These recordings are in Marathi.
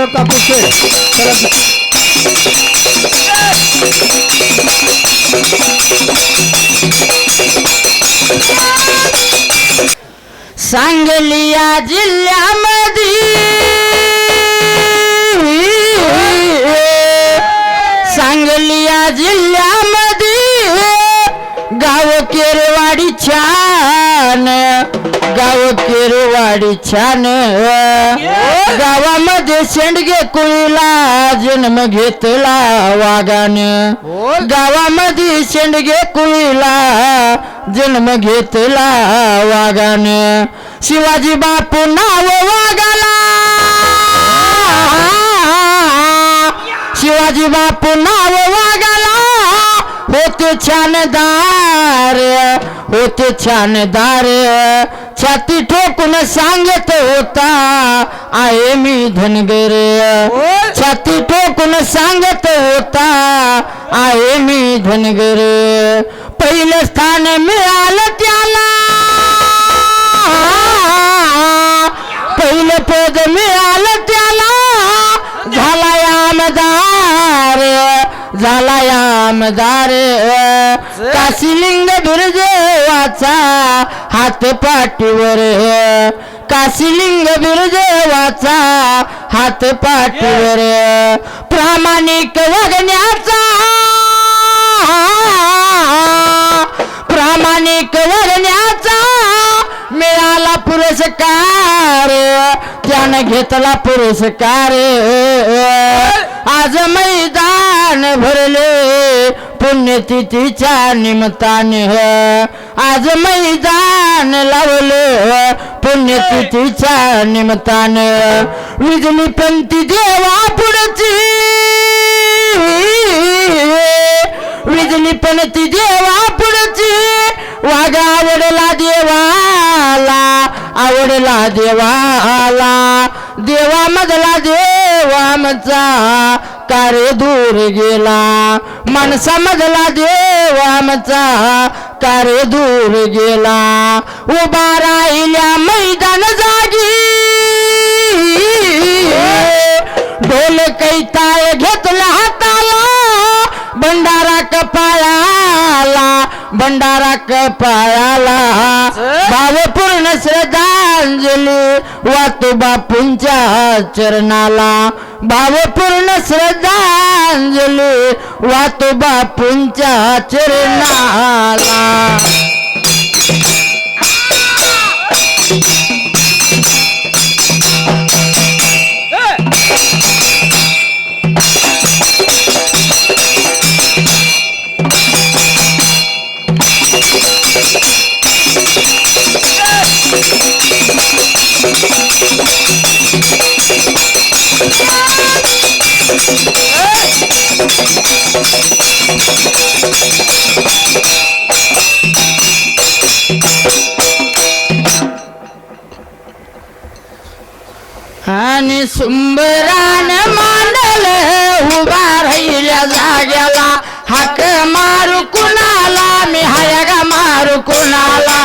महादेव कापूसे सांगली या जिल्ह्यामध्ये सांगली या जिल्ह्यामध्ये गाव केरवाडी छान गाव केरवाडी छान गावामध्ये शेंडगे कुळीला जन्म घेतला वाघाने गावामध्ये शेंडगे कुळीला जन्म घेतला वाघाने शिवाजी बापू नाव वाघाला शिवाजी बापू नाव वाघाला होते छानदार होते छानदार छाती ठोकून सांगत होता आहे मी धनगर छाती ठोकून सांगत होता आहे मी धनगर पहिलं स्थान मिळालं त्याला पहिलं पद मिळालं त्याला झाला आमदार झाला आमदार काशीलिंग बिरदेवाचा हात पाठीवर काशीलिंग बिरदेवाचा हात पाठीवर प्रामाणिक वागण्याचा प्रामाणिक वागण्याचा मिळाला पुरस्कार त्यानं घेतला पुरस्कार आज मैदान भरले पुण्यतिथीच्या निमित्ताने आज मैदान लावले पुण्यतिथीच्या निमित्ताने विजली पंथी देवा पुढची विजली पंथी देवा पुढची वाघ आवडला देवाला आवडला देवाला देवामधला देवामचा कार्य दूर गेला माणसामधला देवामचा कार्य दूर गेला उभा राहिल्या मैदान जागी ढोल कैताय घेतला हाताला भंडारा कपाळाला भंडारा कपाळाला भावपूर्ण श्रद्धांजली वातू बापूंच्या चरणाला भावपूर्ण श्रद्धांजली वातू बापूंच्या चरणाला आणि सुंबरान मांडल उभा राहिल्या जाग्याला हाक मारू कुणाला मी हायगा मारू कुणाला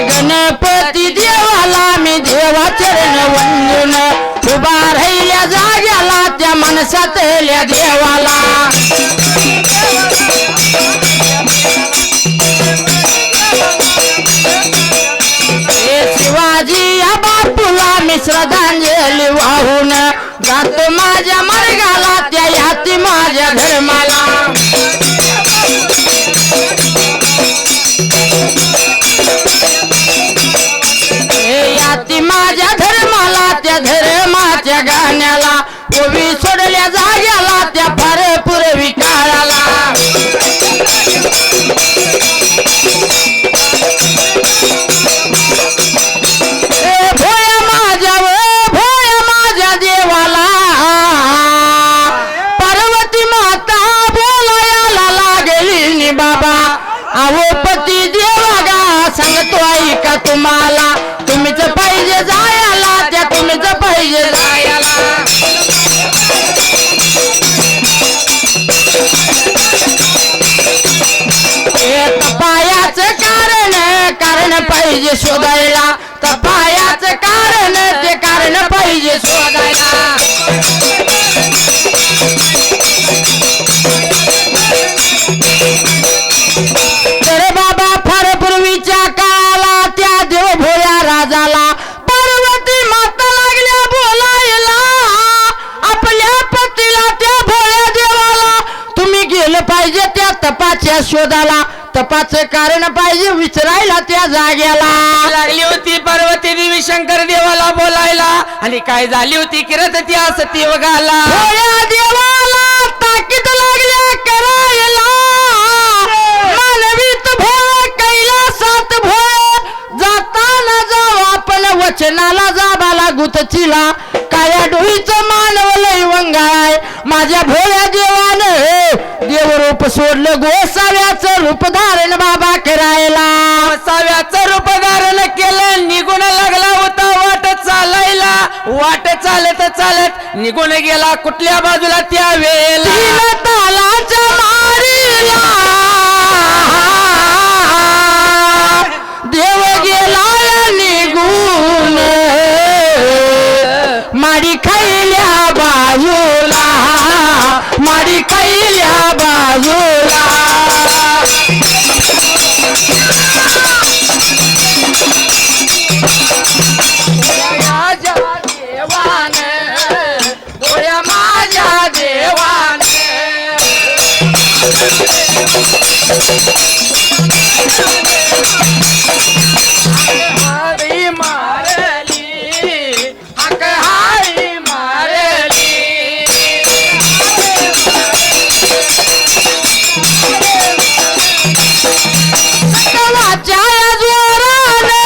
गणपती देवाला मी देवा चरण वंदन उभा राहिल्या जाग्याला त्या मनसातल्या देवाला शिवाजी या बापूला मी श्रद्धांजली वाहून जातो माझ्या मार्गाला त्या याती माझ्या धर्माला याती माझ्या धर्माला त्या धर्माच्या गाण्याला उभी सोडल्या जाग्याला त्या फार पूर्वी काळाला पती देवागा सांगतो ऐका तुम्हाला तुम्हीच पाहिजे जायला त्या तुम्हीच पाहिजे जायला पायाचं कार पाहिजे शोधायला तपायाचं कारण ते कारण पाहिजे शोधायला तर बाबा फार पूर्वीच्या काळाला त्या देव भोळ्या राजाला पार्वती माता लागल्या बोलायला आपल्या पतीला त्या भोळ्या देवाला तुम्ही गेलं पाहिजे त्या तपाच्या शोधाला तपाचं कारण पाहिजे विचारायला त्या जाग्याला लागली होती पार्वती देवी शंकर देवाला बोलायला आणि काय झाली होती किरत त्या सती वगाला भोळ्या देवाला ताकीद लागल्या करायला मानवीत भोळ कैलासात भोळ जाताना जाऊ आपण वचनाला जाबाला गुतचिला काया डोळीचं मानव लय वंगाय माझ्या भोळ्या देवानं देवरूप सोडलं गोसाव्याचं रूप धारण बाबा करायला गोसाव्याचं रूप धारण केलं निघून लागला होता वाट चालायला वाट चालत चालत निघून गेला कुठल्या बाजूला त्या वेळेला तालाच्या मारीला देव गेला निघून माडी खायल्या बाजूला माडी खायल्या बाजूला माझ्या देवाने बोया माझ्या देवाने हारी मारली हक हारी मारली सतवाच्या जोराने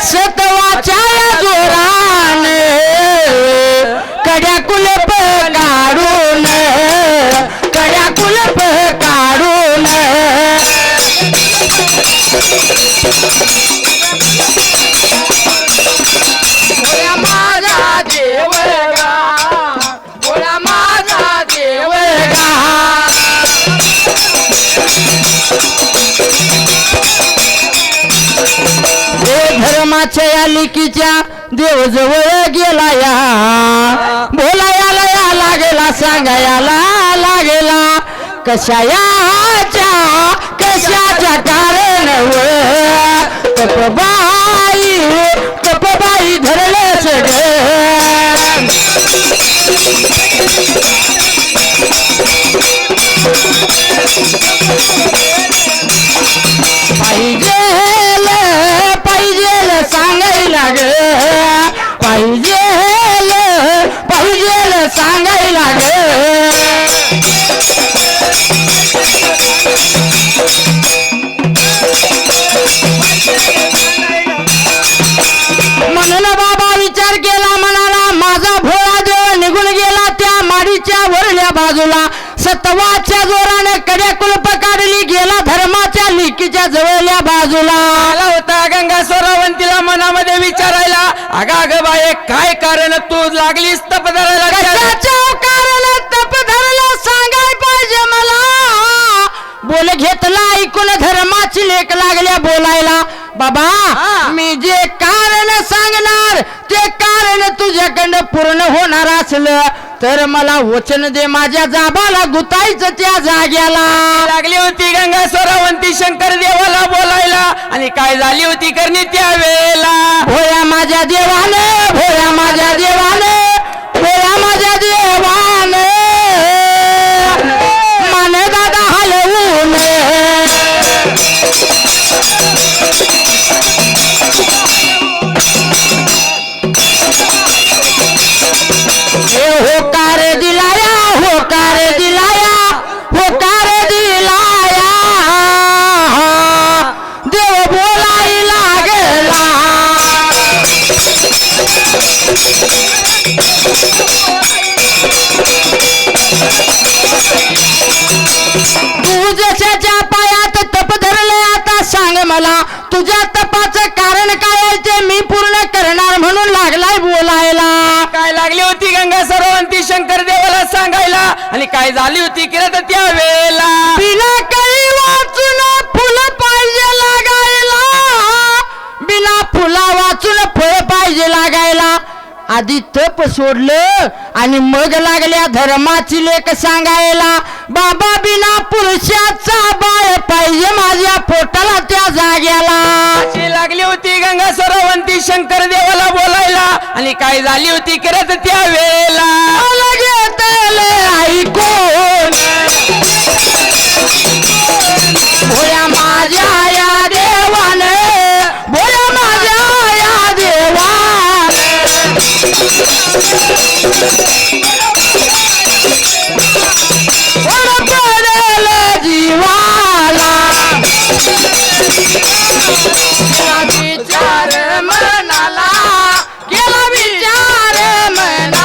सतवाच्या जोराने कड्या कुलप काढून कड्या कुलप काढून बोला माझा देवगा बोला माझा देवगा धर्माच्या या लिकीच्या देव जवळ गेला या बोलायाला या लागेला सांगायला लागेला कशाच्या कारण तपबाई धरलं सगळं पाहिजेल पाहिजेल सांगायला ग पाहिजेल पाहिजेल सांगायला ग म्हणून बाबा विचार केला म्हणाला माझा भोळा देव निघून गेला त्या माडीच्या वरल्या बाजूला सतवाच्या जोराने कड्या कुलप काढली गेला धर्माच्या लिकीच्या जवळल्या बाजूला आला होता गंगा स्वरावंतीला मनामध्ये विचारायला अगं बाये काय कारण तू लागलीस तप धरायला कारण तप धरला सांगाय पाहिजे मला बोल घेतला ऐकून धर्माची लेख लागल्या बोलायला बाबा मी जे कारण सांगणार ते कारण तुझ्याकडं पूर्ण होणार असलं तर मला वचन दे माझ्या जाबाला गुतायचं त्या जाग्याला लागली होती गंगा स्वरावंती शंकर देवाला बोलायला आणि काय झाली होती करणी त्या वेळेला भोया माझ्या देवाने भोया माझ्या देवाने भोया माझ्या देवाने माने दादा हलवून होकार दिलाया होकार दिलाया होकार दिलाया देव बोलाई लागला तू जशाच्या पायात तप धरले आता सांग मला तुझ्या तपाचं कारण काय आहे ते मी पूर्ण करणार म्हणून लागलाय बोलायला काय लागली होती गंगा स्वरावंती शंकर देवाला सांगायला आणि काय झाली होती किरत त्या वेळेला बिना काही वाचून फुल पाय आधी तप सोडलं आणि मग लागल्या धर्माची लेख सांगायला. बाबा बिना पुरुषाचा बाळ पाहिजे माझ्या पोटाला त्या जाग्याला. अशी लागली होती गंगा सरवंती शंकर देवाला बोलायला आणि काय झाली होती करत त्या वेळेला. ऐकून भोया माझ्या या देवान, भोया माझ्या या देवान. पडेल जीवाला विचार मनाला, केला विचार मनाला.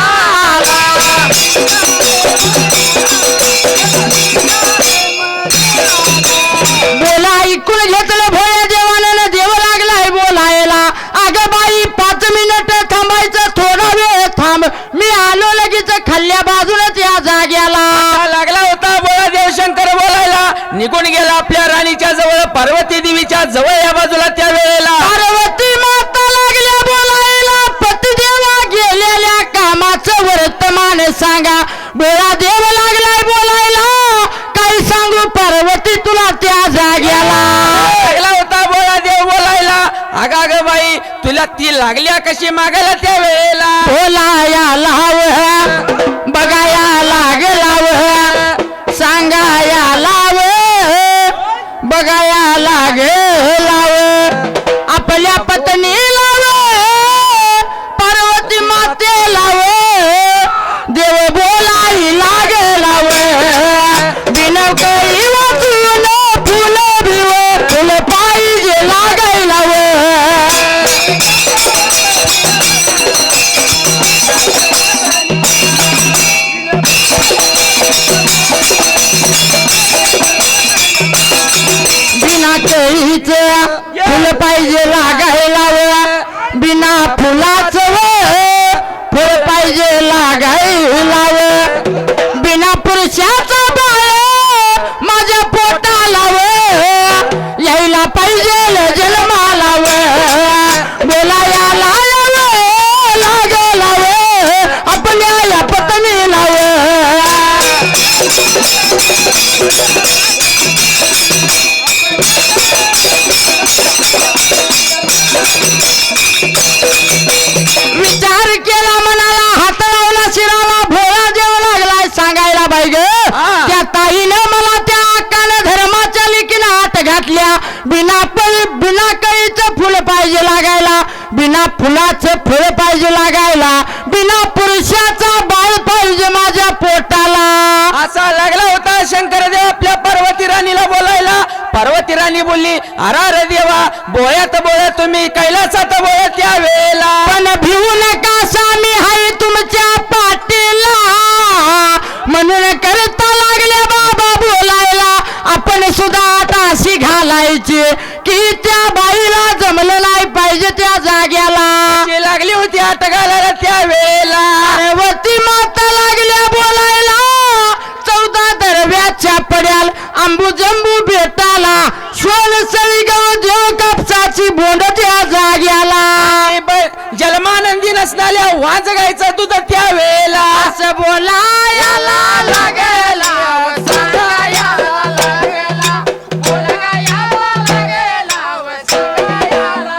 बोला ऐकून घेतलं भोया देवानं, देव लागलाय बोलायला. अगं बाई 5 मिनिट थांबायचं, थोडा वेळ थांब, मी आलो लगेच खाल्ल्या बाजूनच या जाग्याला. लागला होता बोला देवशंकर बोलायला, निघून गेला आपल्या राणीच्या जवळ, पार्वती देवीच्या जवळ या बाजूला त्या वेळेला. पार्वती माता लागल्या बोलायला, पतिदेवा गेलेल्या कामाचं वर्तमान सांगा. बोला देव लागलाय बोलायला, काही सांगू पार्वती तुला त्या जाग्याला. लागला होता बोला देव बोलायला, अग बाई तुला ती लागल्या कशी मागायला त्या वेळेला. बोलाया लाव बघाया लागलाव, सांगाया लाव बघाया लागलाव. आपल्या पत्नी लाव, पार्वती माते लाव, देव बोलाई लागलाव. बिनव काही वाचून फुल भिव, फुल पाहिजे लागायलाव. बिना केळीचे फुल पाहिजे लागायला, बिना फुलाचं फुल पाहिजे लागायला. बिना पुरुषाचा बाळ माझ्या पोटाला यायला पाहिजे जन्माला. बोलायला लागला आपल्या या पत्नीला. विचार केला मनाला, हात लावला शिराला, भोळा देव लागलाय सांगायला बाई ग. त्या ताईनं मला त्या अक्कानं धर्माच्या लेकीनं हात घातल्या. बिना कळीचं फुल पाहिजे लागायला, बिना फुलाचं फळ पाहिजे लागायला, बिना पुरुषाचा बाळ पाहिजे माझ्या पोटाला. असा लागला होता शंकरदेव आपल्या पार्वती राणीला बोलायला. पार्वती राणी बोलली, अरे देवा बोळ्यात बोळ्या तुम्ही कैलासात बोळ्या त्या वेळेला. पण भिवू नका स्वामी हाय तुमच्या पाठीला, म्हणून करता लागल्या बाबा बोलायला. आपण सुद्धा आता अशी घालायची की त्या बाईला जमलं नाही पाहिजे त्या जाग्याला. लागली होती आट घालायला त्या वेळेला. पार्वती माता लागल्या बोलायला, 14 दरव्याच्या पड्याल आंबूजंबू भेटाला, सोनसळी गव देव कापसाची बोंड त्या जाग्याला. जन्मानंदी नसणाऱ्या वाज गायचं दूध त्या वेळेला. असं बोलायला लागेला, सांगायला लागेला, बोलायला लागेला, सांगायला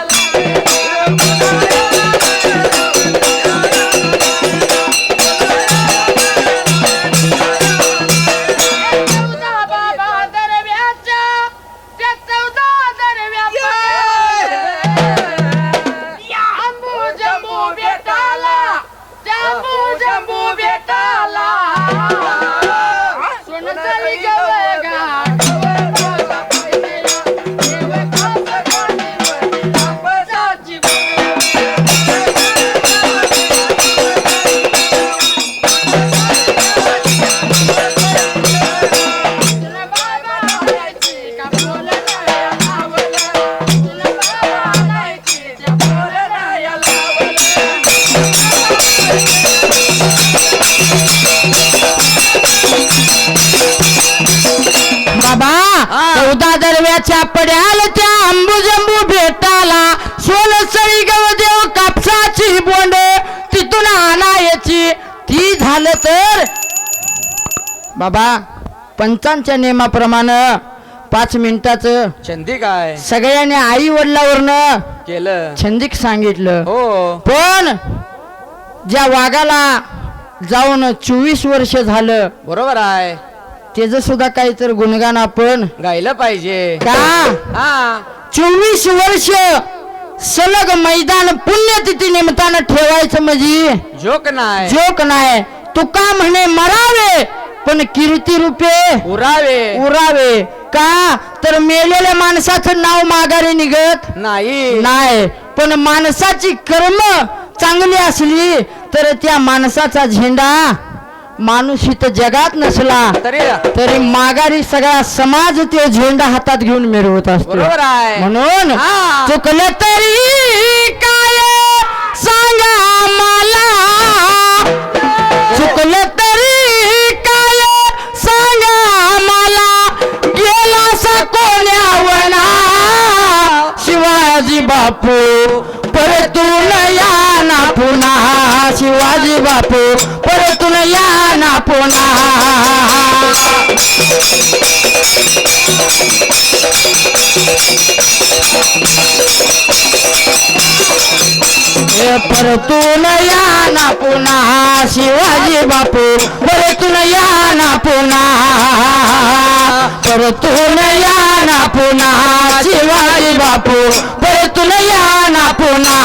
बाबा 14 दरव्याच्या पड्याल त्या आंबूजंबू भेटाला, सोनसळी गवदेव कापसाची बोंड, तिथून बाबा पंचांच्या नियमाप्रमाणे 5 मिनिटाचं छंदी काय सगळ्यांनी आई वडिलावरनं केलं छंदिक सांगितलं. हो पण ज्या वाघाला जाऊन 24 वर्ष झालं बरोबर आहे त्याचं सुद्धा काहीतरी गुणगान आपण गायलं पाहिजे का हा 24 वर्ष सलग मैदान पुण्यतिथी निमित्तानं ठेवायचं म्हणजे जोक नाही जोक नाही. तुका म्हणे मरावे पण कीर्ती रूपे उरावे उरावे. का तर मेलेल्या माणसाचं नाव माघारी निघत नाही नाही. पण माणसाची कर्म चांगली असली तर त्या माणसाचा झेंडा माणूस इथं जगात नसला तरी माघारी सगळा समाज ते झेंडा हातात घेऊन मिरवत असतो. बरोबर आहे म्हणून हा. चुकलं तरी काय सांगा मला, चुकलं तरी काय सांगा मला, गेला सा कोण्यावना शिवाजी बापू परतून या ना पुन्हा, शिवाजी बापू परतून या ना पुन्हा. परतून या ना पुन्हा शिवाजी बापू परतून या ना पुन्हा, परतून या ना पुन्हा शिवाजी बापू परतून या ना पुन्हा.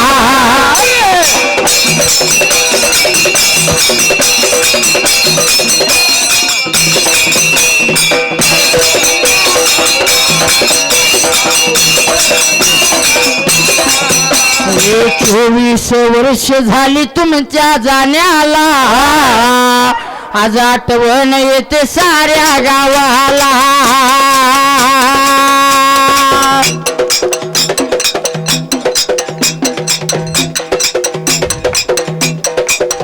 हे 24 वर्ष झाली तुमच्या जाण्याला, आज आठवण येते साऱ्या गावाला.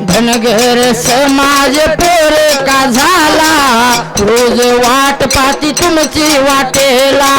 धनगर समाज पोर का झाला, रोज वाट पाती तुमची वाटेला.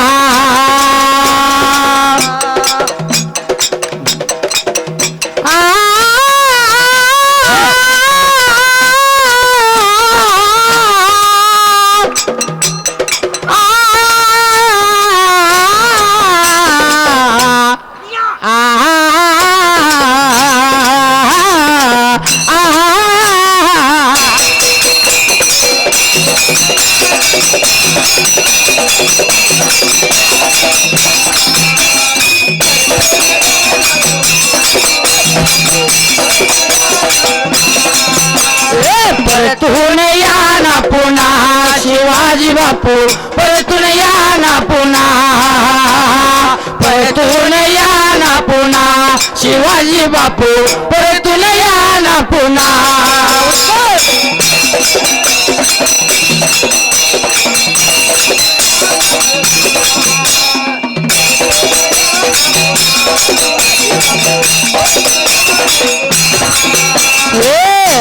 परतून या ना पुन्हा शिवाजी बापू परतून या ना पुन्हा, परतून या ना पुन्हा शिवाजी बापू परतून या ना पुन्हा.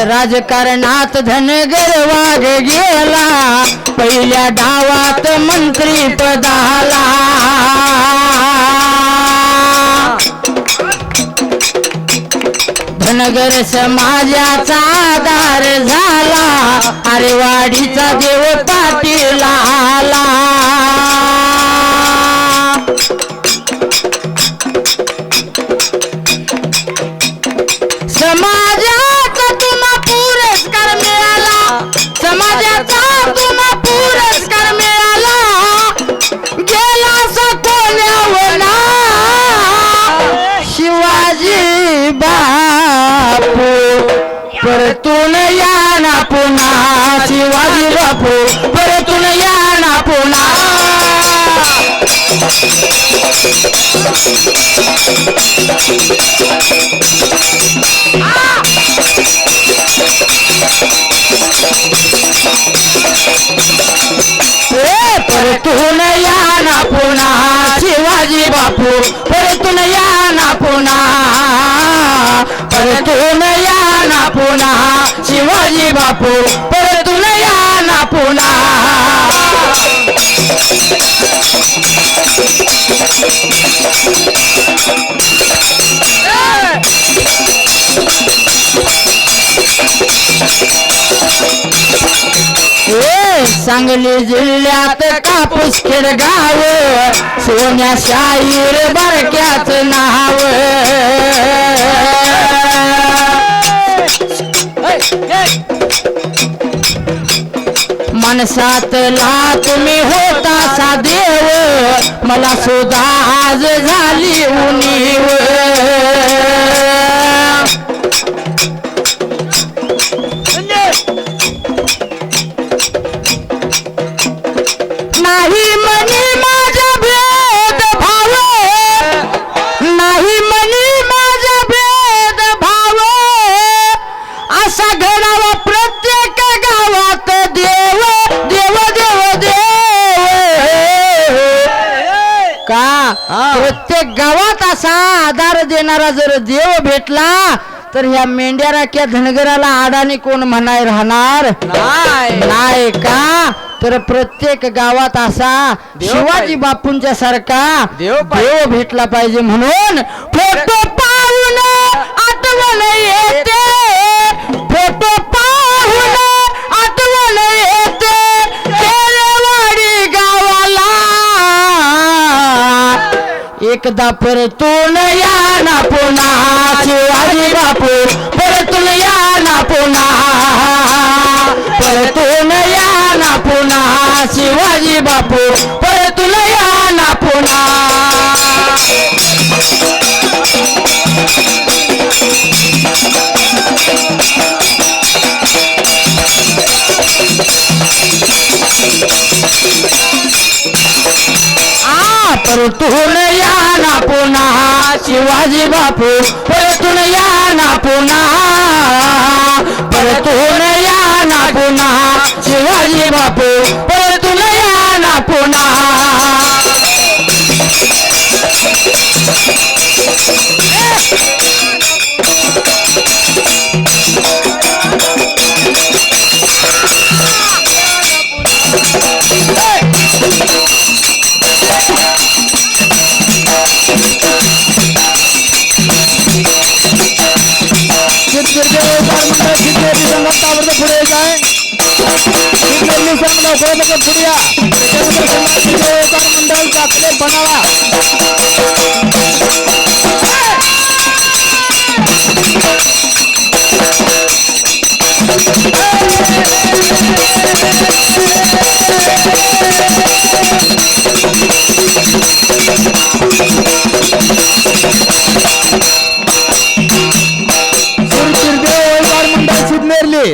राजकारणात धनगर वाघ गेला, पहिल्या डावात मंत्री पदाला. धनगर समाजाचा आधार झाला, अरे वाडीचा देव पाटील आला. समाजाचा तुम्हा पुरस्कार मिळाला, समाजाचा तुम्हा पुरस्कार मिळाला, गेला सा कोण्यावना शिवाजी बापू परतून या ना पुन्हा, शिवाजी बापू परतून या ना पुन्हा. परतून या ना पुन्हा शिवाजी बापू परतून या ना पुन्हा, परतून या ना पुन्हा शिवाजी बापू परतून या ना पुन्हा. सांगली जिल्ह्यात कापूस खेड गाव सोन्या शाहीर बारक्याच नाव मनसातला तुम्ही होता सा देव मला सुद्धा आज झाली उणीव नाही म्हणे माझा भेद भाव नाही म्हणे माझा भेद भाव असा घडावा प्रत्येक गावात देव देव देव देव का प्रत्येक गावात असा आधार देणारा जर देव भेटला तर ह्या मेंढ्या राख्या धनगराला आडाणी कोण म्हणाय राहणार नाही का तर प्रत्येक गावात असा शिवाजी बापूंच्या सारखा देव भेटला पाहिजे म्हणून फोटो पाहून आठवण येते फोटो पाहून आठवण येते केरेवाडी गावाला एकदा परतून या ना पुन्हा शिवाजी बापू परतून या ना पुन्हा परतून या ना पुन्हा शिवाजी बापू परतून या ना पुन्हा परतून या ना पुन्हा शिवाजी बापू परतून या ना पुन्हा परतून या ना पुन्हा शिवाजी बापू परतून या ना पुन्हा पुढे जाय पुढे या मंडळ दाखले बनावा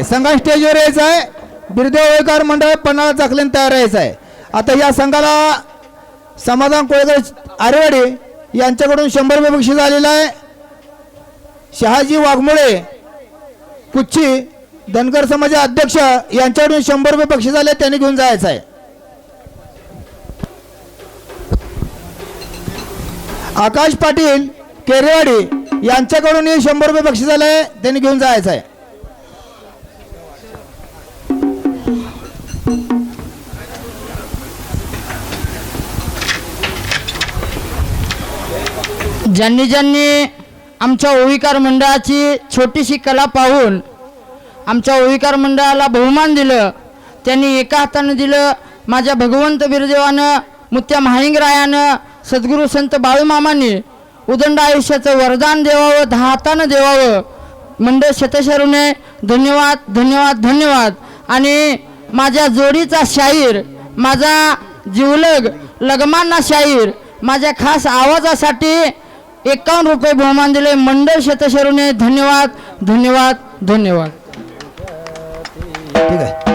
संघ स्टेजवर यायचा आहे बिरदेव ओळकर मंडळ पन्हाळा चाकलेन तयार यायचं आहे आता या संघाला समाधान कोळेकर आरेवाडी यांच्याकडून 100 रुपये बक्षीस आलेलं आहे शहाजी वाघमोळे कुच्ची धनगर समाज अध्यक्ष यांच्याकडून 100 रुपये बक्षीस आले त्यांनी घेऊन जायचं आहे आकाश पाटील केरेवाडी यांच्याकडून 100 रुपये बक्षीस आले त्यांनी घेऊन जायचं आहे ज्यांनी ज्यांनी आमच्या ओविकार मंडळाची छोटीशी कला पाहून आमच्या ओविकार मंडळाला बहुमान दिलं त्यांनी एका हातानं दिलं माझ्या भगवंत बिरदेवानं मुत्या महालिंगरायानं सद्गुरू संत बाळूमामांनी उदंड आयुष्याचं वरदान देवावं 10 हातानं देवावं मंडळ शतशरुने धन्यवाद धन्यवाद धन्यवाद आणि माझ्या जोडीचा शाहीर माझा जिवलग लगमांना शाहीर माझ्या खास आवाजासाठी 51 रुपये बहुमान दिले मंडळ शतशरुने धन्यवाद धन्यवाद धन्यवाद ठीक आहे